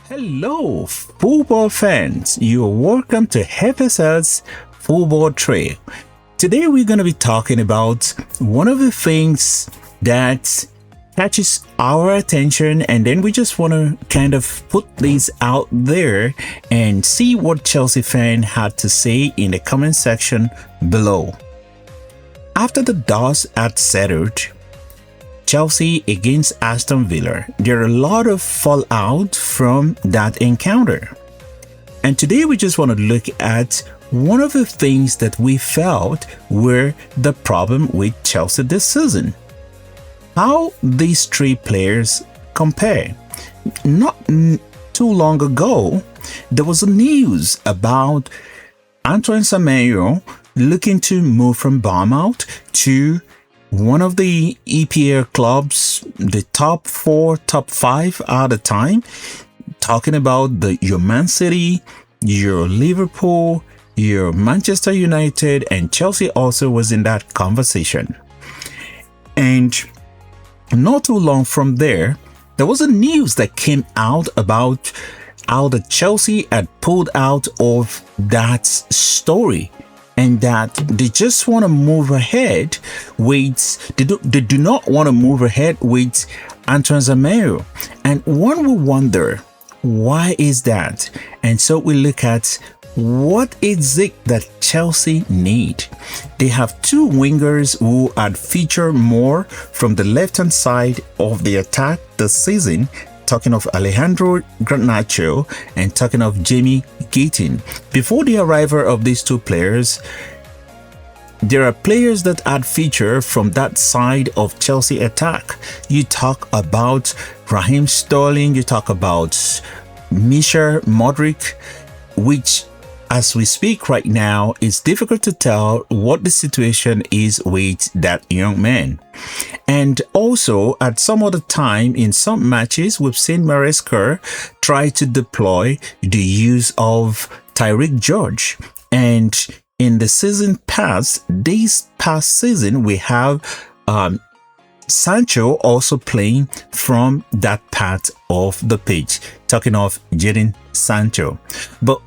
Hello, football fans. You're welcome to FSL's Football Trail. Today, we're going to be talking about one of the things that catches our attention, and then we just want to kind of put this out there and see what Chelsea fan had to say in the comment section below. After the dust had settled, Chelsea against Aston Villa, there are a lot of fallout from that encounter. And today we just want to look at one of the things that we felt were the problem with Chelsea this season. How these three players compare. Not too long ago, there was news about Antoine Semenyo looking to move from Bournemouth to one of the EPL clubs, the top 4, top 5 at the time, talking about your Man City, your Liverpool, your Manchester United, and Chelsea also was in that conversation. And not too long from there was a news that came out about how the Chelsea had pulled out of that story, and that they just want to move ahead with, they do not want to move ahead with Antoine Semenyo. And one will wonder, why is that? And so we look at what is it that Chelsea need. They have two wingers who had featured more from the left-hand side of the attack this season, talking of Alejandro Garnacho and talking of Jamie Gittin. Before the arrival of these two players, there are players that had featured from that side of Chelsea attack. You talk about Raheem Sterling, you talk about Misha Modric, which as we speak right now, it's difficult to tell what the situation is with that young man. And also, at some other time in some matches, we've seen Maresca try to deploy the use of Tyreek George. And in the season past, this past season, we have Sancho also playing from that part of the pitch, talking of Jadon Sancho. But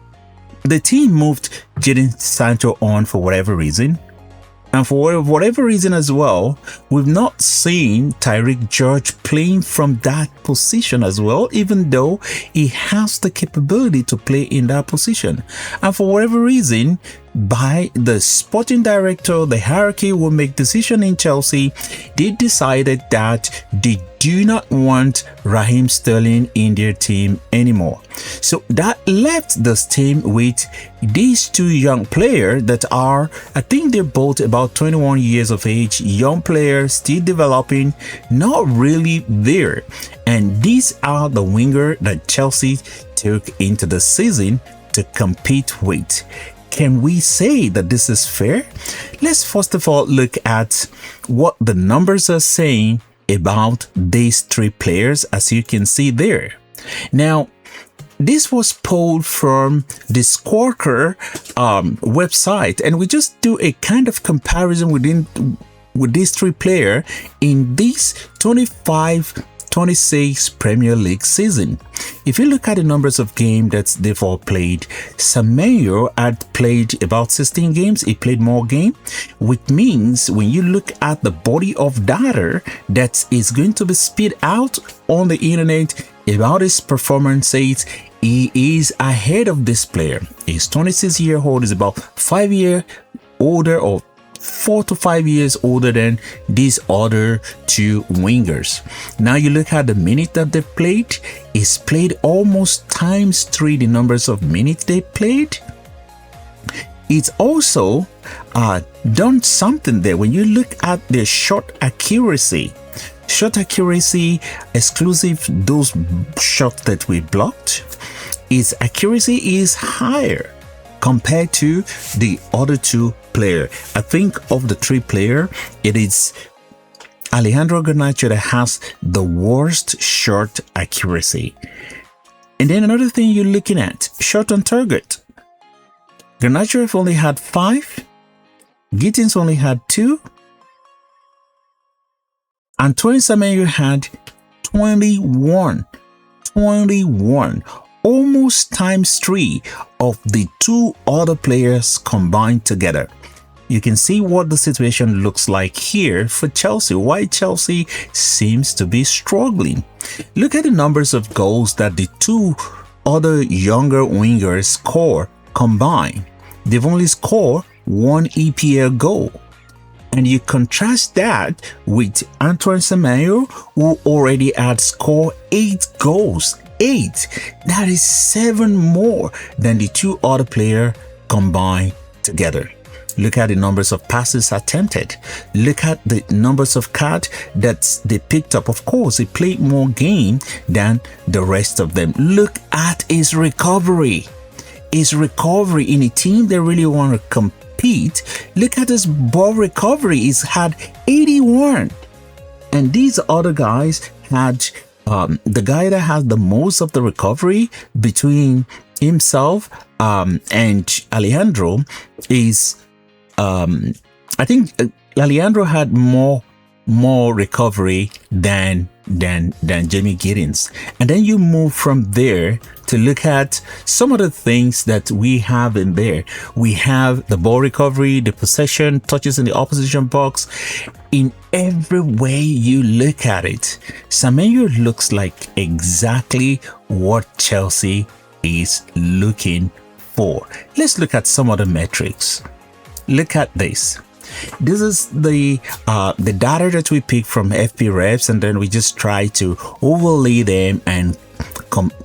the team moved Jadon Sancho on for whatever reason. And for whatever reason as well, we've not seen Tyreek George playing from that position as well, even though he has the capability to play in that position. And for whatever reason, by the sporting director, the hierarchy will make decision in Chelsea. They decided that they do not want Raheem Sterling in their team anymore. So that left this team with these two young players that are, I think they're both about 21 years of age, young players still developing, not really there. And these are the winger that Chelsea took into the season to compete with. Can we say that this is fair? Let's first of all look at what the numbers are saying about these three players, as you can see there. Now, this was pulled from the Squawker website, and we just do a kind of comparison with these three players in this 25-26 Premier League season. If you look at the numbers of games that they've all played, Semenyo had played about 16 games. He played more games, which means when you look at the body of data that is going to be spit out on the internet about his performances, he is ahead of this player. He's 26-year-old, is about 5 years older, or 4 to 5 years older than these other two wingers. Now you look at the minutes that they've played. It's played almost times 3 the numbers of minutes they played. It's also done something there. When you look at their shot accuracy, exclusive those shots that we blocked, its accuracy is higher compared to the other two players. I think of the three players, it is Alejandro Garnacho that has the worst shot accuracy. And then another thing you're looking at, shot on target. Garnacho only had 5, Gittins only had 2, Antoine Semenyo had 21. almost times 3 of the 2 other players combined together. You can see what the situation looks like here for Chelsea, why Chelsea seems to be struggling. Look at the numbers of goals that the 2 other younger wingers score combined. They've only scored 1 EPL goal. And you contrast that with Antoine Semenyo, who already had scored 8 goals. 8. That is 7 more than the 2 other players combined together. Look at the numbers of passes attempted. Look at the numbers of cards that they picked up. Of course, he played more game than the rest of them. Look at his recovery. His recovery in a team that really want to compete. Look at his ball recovery. He's had 81. And these other guys had the guy that has the most of the recovery between himself and Alejandro is I think Alejandro had more recovery than Jamie Giddens. And then you move from there to look at some of the things that we have in there. We have the ball recovery, the possession, touches in the opposition box. In every way you look at it, Semenyo looks like exactly what Chelsea is looking for. Let's look at some of the metrics. Look at this. This is the data that we pick from FP Reps, and then we just try to overlay them and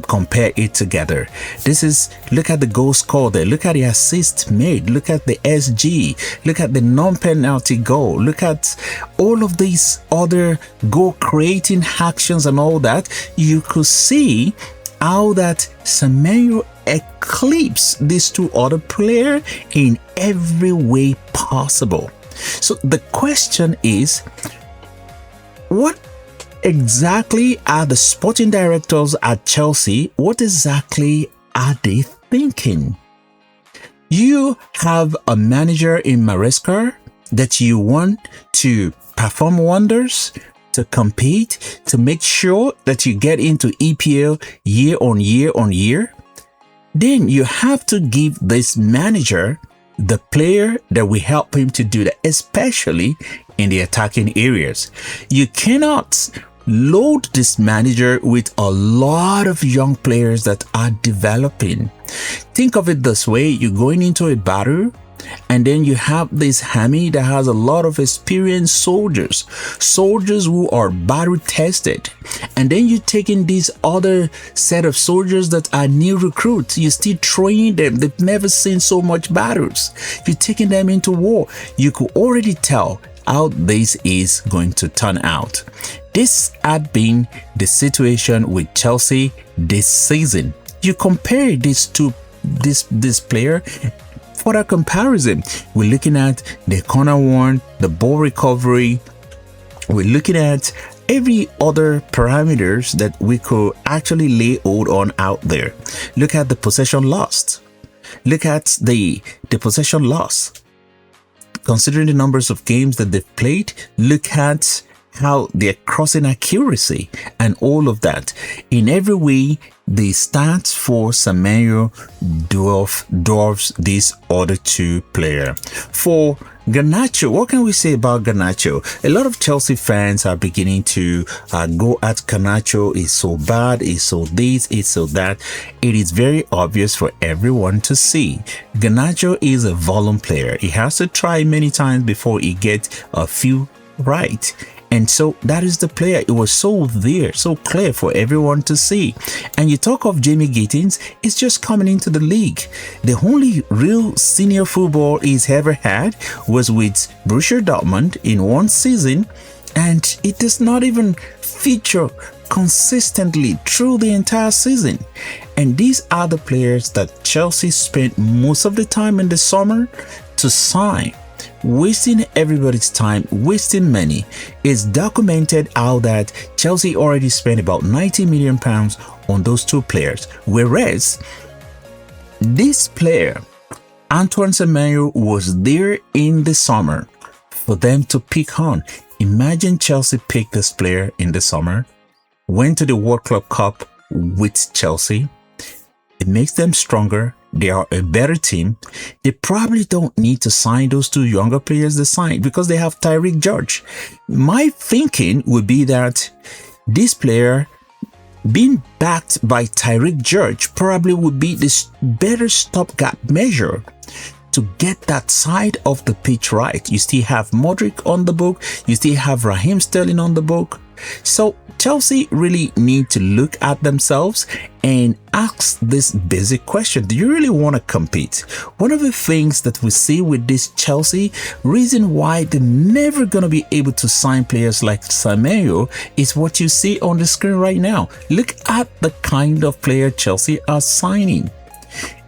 compare it together. This is, look at the goal score there, look at the assist made, look at the SG, look at the non-penalty goal, look at all of these other goal creating actions and all that. You could see how that Semenyo eclipse these 2 other players in every way possible. So the question is, what exactly are the sporting directors at Chelsea? What exactly are they thinking? You have a manager in Maresca that you want to perform wonders, to compete, to make sure that you get into EPL year on year on year. Then you have to give this manager the player that will help him to do that, especially in the attacking areas. You cannot load this manager with a lot of young players that are developing. Think of it this way: you're going into a battle, and then you have this army that has a lot of experienced soldiers who are battle tested, and then you're taking this other set of soldiers that are new recruits. You still training them. They've never seen so much battles. You're taking them into war. You could already tell how this is going to turn out. This had been the situation with Chelsea this season. You compare this to this player. For that comparison, we're looking at the corner one, the ball recovery. We're looking at every other parameters that we could actually lay hold on out there. Look at the possession lost. Look at the possession loss. Considering the numbers of games that they've played, look at how their crossing accuracy and all of that. In every way, the stats for Semenyo dwarfs these other 2 players. For Garnacho, what can we say about Garnacho? A lot of Chelsea fans are beginning to go at Garnacho. Is so bad, is so this, is so that. It is very obvious for everyone to see. Garnacho is a volume player. He has to try many times before he gets a few right. And so that is the player. It was so there, so clear for everyone to see. And you talk of Jamie Giddens, it's just coming into the league. The only real senior football he's ever had was with Borussia Dortmund in 1 season, and it does not even feature consistently through the entire season. And these are the players that Chelsea spent most of the time in the summer to sign, wasting everybody's time, wasting money. It's documented how that Chelsea already spent about £90 million on those 2 players, whereas this player, Antoine Semenyo, was there in the summer for them to pick on. Imagine Chelsea picked this player in the summer, went to the World Club Cup with Chelsea, It makes them stronger. They are a better team. They probably don't need to sign those two younger players they signed because they have Tyreek George. My thinking would be that this player being backed by Tyreek George probably would be this better stopgap measure to get that side of the pitch right. You still have Modric on the book. You still have Raheem Sterling on the book. So Chelsea really need to look at themselves and ask this basic question. Do you really want to compete? One of the things that we see with this Chelsea, reason why they're never going to be able to sign players like Semenyo is what you see on the screen right now. Look at the kind of player Chelsea are signing.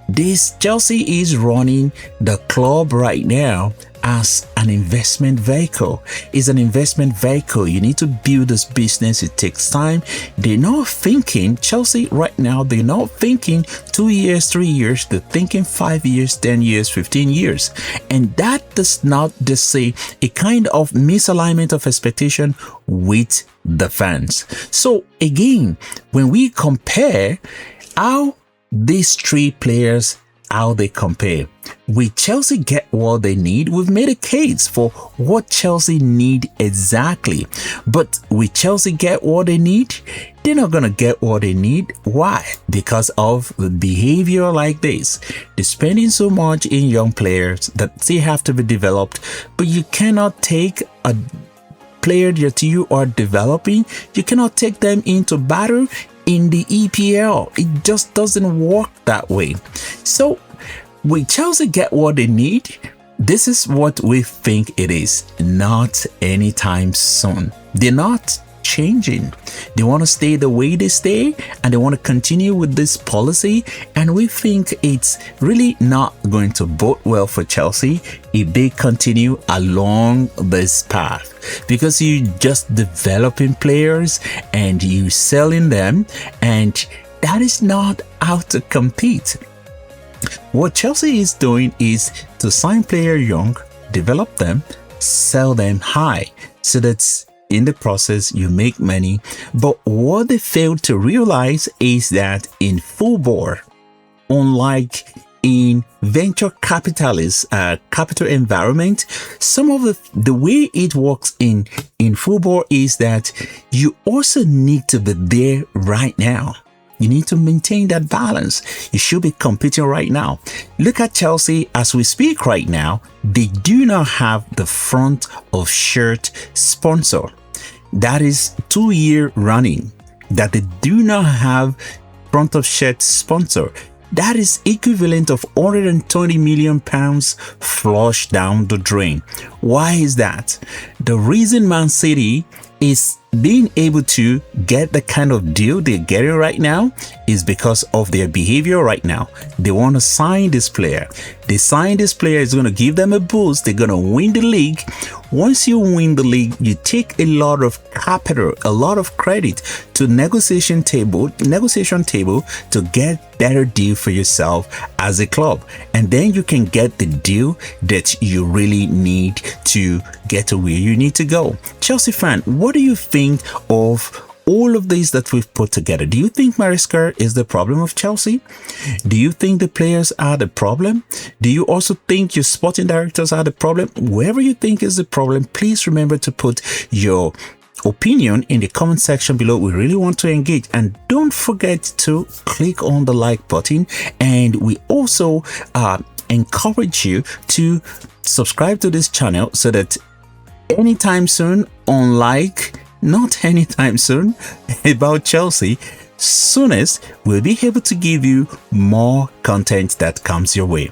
This Chelsea is running the club right now as an investment vehicle. It's an investment vehicle. You need to build this business. It takes time. They're not thinking, Chelsea right now, they're not thinking 2 years, 3 years. They're thinking 5 years, 10 years, 15 years. And that does not just say a kind of misalignment of expectation with the fans. So again, when we compare how these three players, how they compare. Will Chelsea get what they need? We've made a case for what Chelsea need exactly. But will Chelsea get what they need? They're not going to get what they need. Why? Because of the behavior like this. They're spending so much in young players that they have to be developed. But you cannot take a player that you are developing, you cannot take them into battle in the EPL. It just doesn't work that way. So will Chelsea get what they need? This is what we think it is. Not anytime soon. They're not changing. They want to stay the way they stay and they want to continue with this policy, and we think it's really not going to bode well for Chelsea if they continue along this path, because you just developing players and you selling them, and that is not how to compete. What Chelsea is doing is to sign players young, develop them, sell them high, so that in the process you make money. But what they failed to realize is that in football, unlike in venture capitalist capital environment, some of the way it works in football is that you also need to be there right now. You need to maintain that balance. You should be competing right now. Look at Chelsea as we speak right now. They do not have the front of shirt sponsor. That is 2 year running that they do not have front of shirt sponsor. That is equivalent of 120 million pounds flushed down the drain. Why is that? The reason Man City is being able to get the kind of deal they're getting right now is because of their behavior right now. They want to sign this player. They sign this player, is going to give them a boost. They're going to win the league. Once you win the league, you take a lot of capital, a lot of credit to negotiation table to get better deal for yourself as a club. And then you can get the deal that you really need to get to where you need to go. Chelsea fan, what do you think of all of these that we've put together? Do you think Maresca is the problem of Chelsea? Do you think the players are the problem? Do you also think your sporting directors are the problem? Whoever you think is the problem, please remember to put your opinion in the comment section below. We really want to engage, and don't forget to click on the like button, and we also encourage you to subscribe to this channel so that anytime soon, not anytime soon, about Chelsea, soonest we'll be able to give you more content that comes your way.